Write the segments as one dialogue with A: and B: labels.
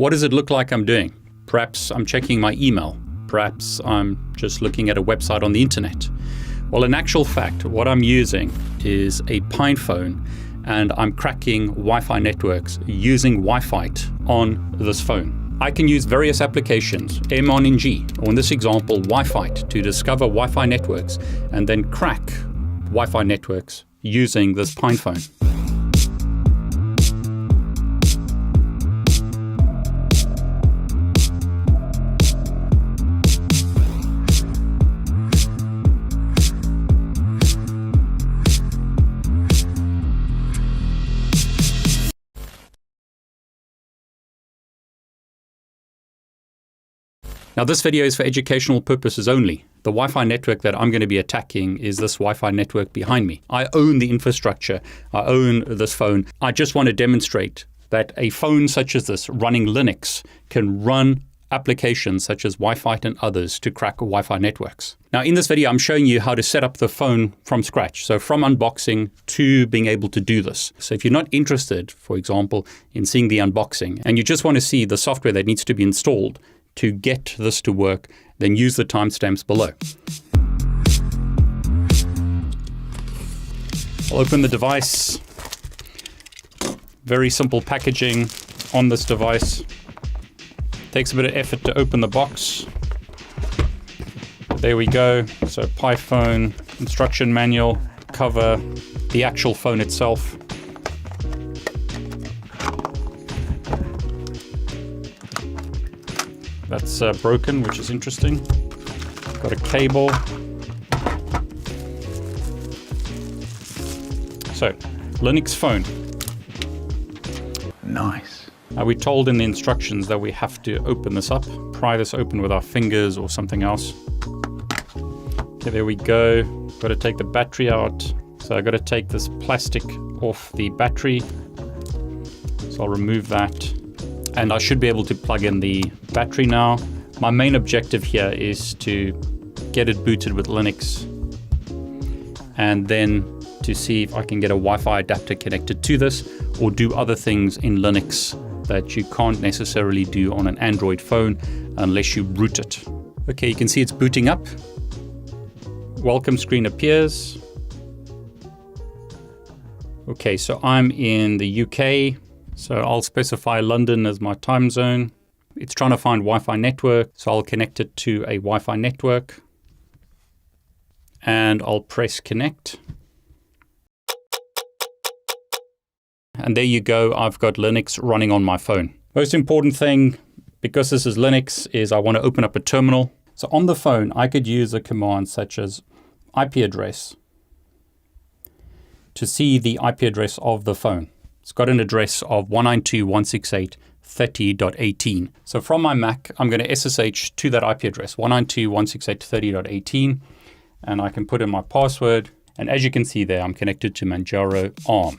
A: What does it look like I'm doing? Perhaps I'm checking my email. Perhaps I'm just looking at a website on the internet. Well, in actual fact, what I'm using is a Pine phone, and I'm cracking Wi-Fi networks using Wi-Fi on this phone. I can use various applications, M-on-NG, or in this example, Wi-Fi, to discover Wi-Fi networks and then crack Wi-Fi networks using this Pine phone. Now this video is for educational purposes only. The Wi-Fi network that I'm going to be attacking is this Wi-Fi network behind me. I own the infrastructure. I own this phone. I just want to demonstrate that a phone such as this running Linux can run applications such as Wi-Fi and others to crack Wi-Fi networks. Now in this video, I'm showing you how to set up the phone from scratch. So from unboxing to being able to do this. So if you're not interested, for example, in seeing the unboxing, and you just want to see the software that needs to be installed to get this to work, then use the timestamps below. I'll open the device. Very simple packaging on this device. Takes a bit of effort to open the box. There we go. So Pi phone, instruction manual, cover, the actual phone itself. That's broken, which is interesting. Got a cable. So, Linux phone.
B: Nice.
A: Now we're told in the instructions that we have to open this up, pry this open with our fingers or something else. Okay, there we go. Got to take the battery out. So I got to take this plastic off the battery. So I'll remove that. And I should be able to plug in the battery now. My main objective here is to get it booted with Linux and then to see if I can get a Wi-Fi adapter connected to this or do other things in Linux that you can't necessarily do on an Android phone unless you root it. Okay, you can see it's booting up. Welcome screen appears. Okay, so I'm in the UK. So I'll specify London as my time zone. It's trying to find Wi-Fi network, so I'll connect it to a Wi-Fi network. And I'll press connect. And there you go, I've got Linux running on my phone. Most important thing, because this is Linux, is I want to open up a terminal. So on the phone, I could use a command such as IP address to see the IP address of the phone. It's got an address of 192.168.30.18. So from my Mac, I'm going to SSH to that IP address, 192.168.30.18. And I can put in my password. And as you can see there, I'm connected to Manjaro ARM.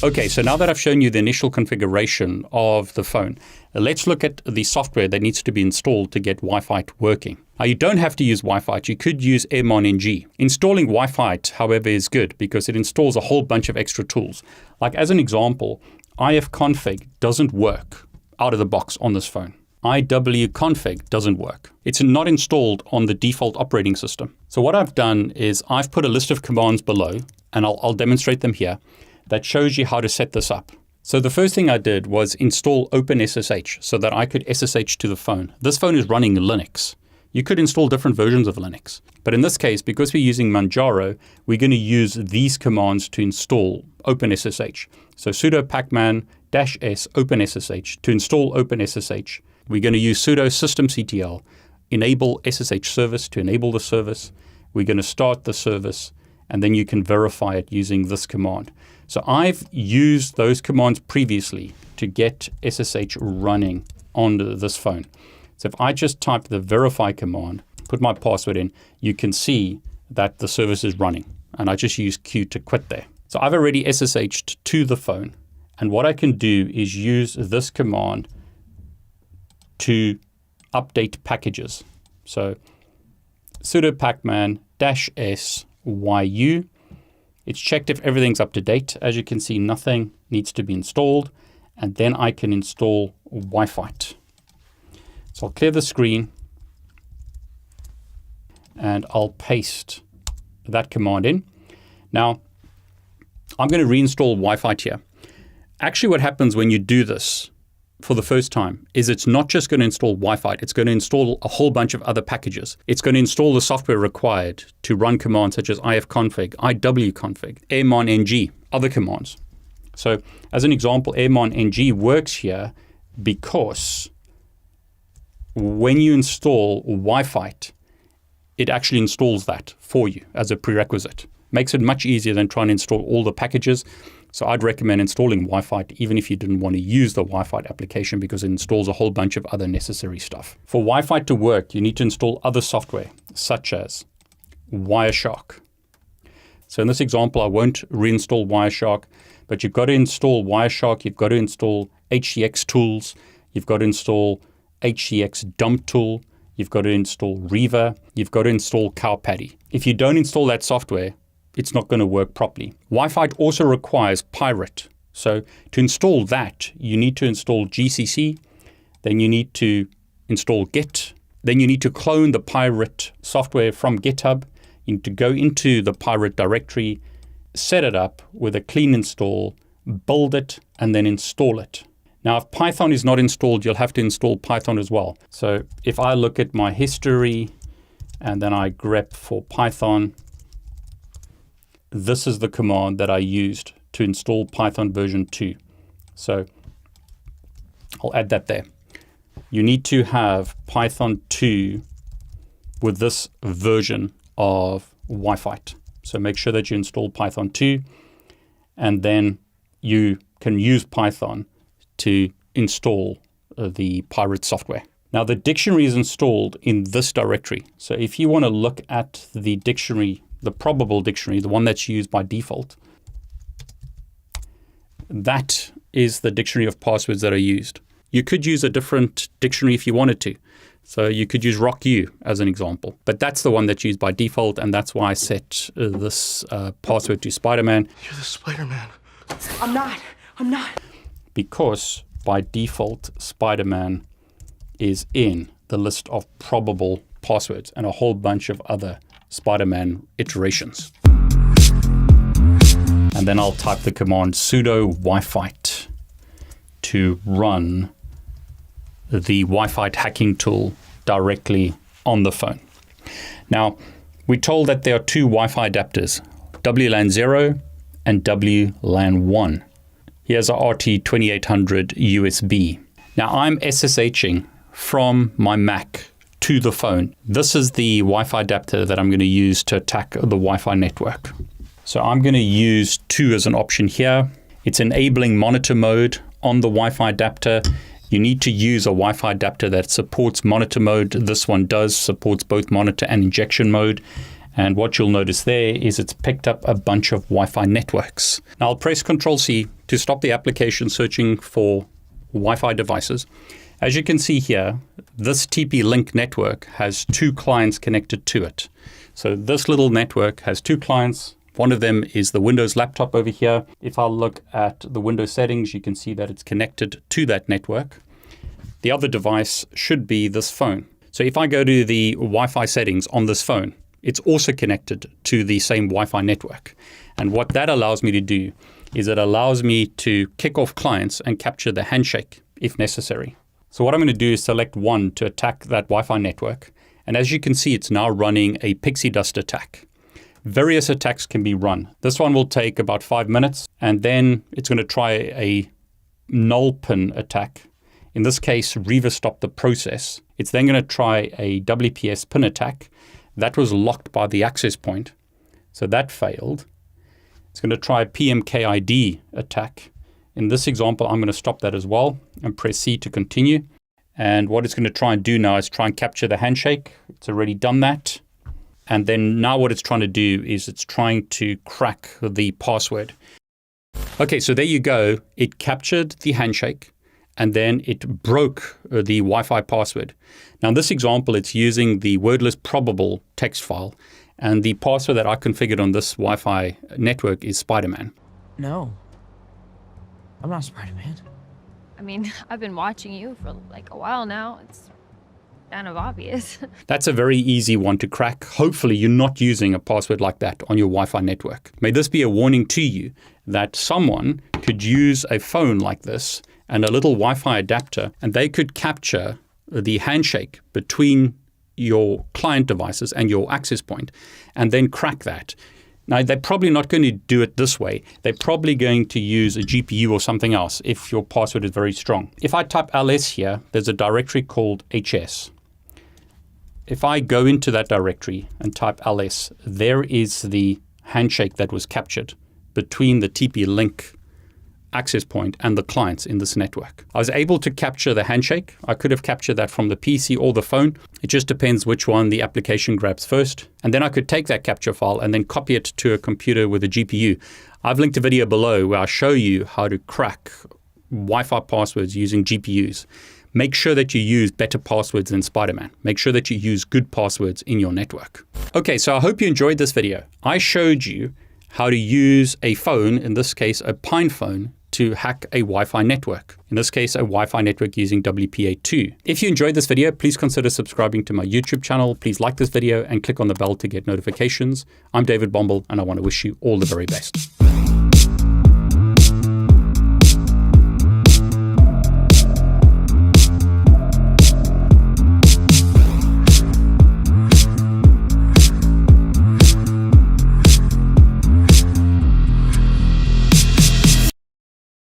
A: Okay, so now that I've shown you the initial configuration of the phone, let's look at the software that needs to be installed to get Wi-Fi working. Now, you don't have to use Wi-Fi. You could use M-on-NG. Installing Wi-Fi, however, is good because it installs a whole bunch of extra tools. Like as an example, ifconfig doesn't work out of the box on this phone. iwconfig doesn't work. It's not installed on the default operating system. So what I've done is I've put a list of commands below, and I'll demonstrate them here, that shows you how to set this up. So the first thing I did was install OpenSSH so that I could SSH to the phone. This phone is running Linux. You could install different versions of Linux. But in this case, because we're using Manjaro, we're going to use these commands to install OpenSSH. So sudo pacman -s OpenSSH. To install OpenSSH, we're going to use sudo systemctl, enable SSH service to enable the service. We're going to start the service, and then you can verify it using this command. So I've used those commands previously to get SSH running on this phone. So if I just type the verify command, put my password in, you can see that the service is running. And I just use Q to quit there. So I've already SSH'd to the phone. And what I can do is use this command to update packages. So sudo pacman -s yu. It's checked if everything's up to date. As you can see, nothing needs to be installed. and then I can install Wi-Fi. So I'll clear the screen and I'll paste that command in. Now, I'm going to reinstall Wi-Fi here. Actually, what happens when you do this for the first time is it's not just going to install Wi-Fi, it's going to install a whole bunch of other packages. It's going to install the software required to run commands such as ifconfig, iwconfig, airmon-ng, other commands. So as an example, airmon-ng works here because when you install Wi-Fi, it actually installs that for you as a prerequisite. Makes it much easier than trying to install all the packages. So I'd recommend installing Wi-Fi even if you didn't want to use the Wi-Fi application, because it installs a whole bunch of other necessary stuff. For Wi-Fi to work, you need to install other software such as Wireshark. So in this example, I won't reinstall Wireshark, but you've got to install Wireshark, you've got to install HCX tools, you've got to install HCX dump tool, you've got to install Reaver, you've got to install Cowpaddy. If you don't install that software, it's not going to work properly. Wi-Fi also requires Pirate. So to install that, you need to install GCC, then you need to install Git, then you need to clone the Pirate software from GitHub. You need to go into the Pirate directory, set it up with a clean install, build it, and then install it. Now, if Python is not installed, you'll have to install Python as well. So if I look at my history and then I grep for Python, this is the command that I used to install Python version 2. So I'll add that there. You need to have Python 2 with this version of Wi-Fi. So make sure that you install Python 2, and then you can use Python to install the Pirate software. Now the dictionary is installed in this directory. So if you want to look at the dictionary, the probable dictionary, the one that's used by default, that is the dictionary of passwords that are used. You could use a different dictionary if you wanted to. So you could use RockU as an example, but that's the one that's used by default, and that's why I set this password to Spider-Man.
B: You're the Spider-Man.
C: I'm not.
A: Because by default, Spider-Man is in the list of probable passwords and a whole bunch of other Spider-Man iterations. And then I'll type the command sudo Wi-Fi to run the Wi-Fi hacking tool directly on the phone. Now, we're told that there are two Wi-Fi adapters, WLAN 0 and WLAN 1. Here's a RT2800 USB. Now I'm SSHing from my Mac to the phone. This is the Wi-Fi adapter that I'm going to use to attack the Wi-Fi network. So I'm going to use 2 as an option here. It's enabling monitor mode on the Wi-Fi adapter. You need to use a Wi-Fi adapter that supports monitor mode. This one does, supports both monitor and injection mode. And what you'll notice there is it's picked up a bunch of Wi-Fi networks. Now I'll press Ctrl-C to stop the application searching for Wi-Fi devices. As you can see here, this TP-Link network has 2 clients connected to it. So this little network has 2 clients. One of them is the Windows laptop over here. If I look at the Windows settings, you can see that it's connected to that network. The other device should be this phone. So if I go to the Wi-Fi settings on this phone, it's also connected to the same Wi-Fi network. And what that allows me to do is it allows me to kick off clients and capture the handshake if necessary. So what I'm going to do is select one to attack that Wi-Fi network. And as you can see, it's now running a pixie dust attack. Various attacks can be run. This one will take about 5 minutes, and then it's going to try a null pin attack. In this case, Reaver stopped the process. It's then going to try a WPS pin attack. That was locked by the access point, so that failed. It's going to try a PMKID attack. In this example, I'm going to stop that as well and press C to continue. And what it's going to try and do now is try and capture the handshake. It's already done that. And then now what it's trying to do is it's trying to crack the password. Okay, so there you go. It captured the handshake, and then it broke the Wi-Fi password. Now in this example, it's using the wordless probable text file, and the password that I configured on this Wi-Fi network is Spider-Man.
C: No. I'm not Spider-Man.
B: I mean, I've been watching you for like a while now. It's kind of obvious.
A: That's a very easy one to crack. Hopefully you're not using a password like that on your Wi-Fi network. May this be a warning to you that someone could use a phone like this and a little Wi-Fi adapter, and they could capture the handshake between your client devices and your access point, and then crack that. Now, they're probably not going to do it this way. They're probably going to use a GPU or something else if your password is very strong. If I type ls here, there's a directory called HS. If I go into that directory and type ls, there is the handshake that was captured between the TP-Link access point and the clients in this network. I was able to capture the handshake. I could have captured that from the PC or the phone. It just depends which one the application grabs first. And then I could take that capture file and then copy it to a computer with a GPU. I've linked a video below where I show you how to crack Wi-Fi passwords using GPUs. Make sure that you use better passwords than Spider-Man. Make sure that you use good passwords in your network. Okay, so I hope you enjoyed this video. I showed you how to use a phone, in this case a Pine phone, to hack a Wi-Fi network. In this case, a Wi-Fi network using WPA2. If you enjoyed this video, please consider subscribing to my YouTube channel. Please like this video and click on the bell to get notifications. I'm David Bombal, and I want to wish you all the very best.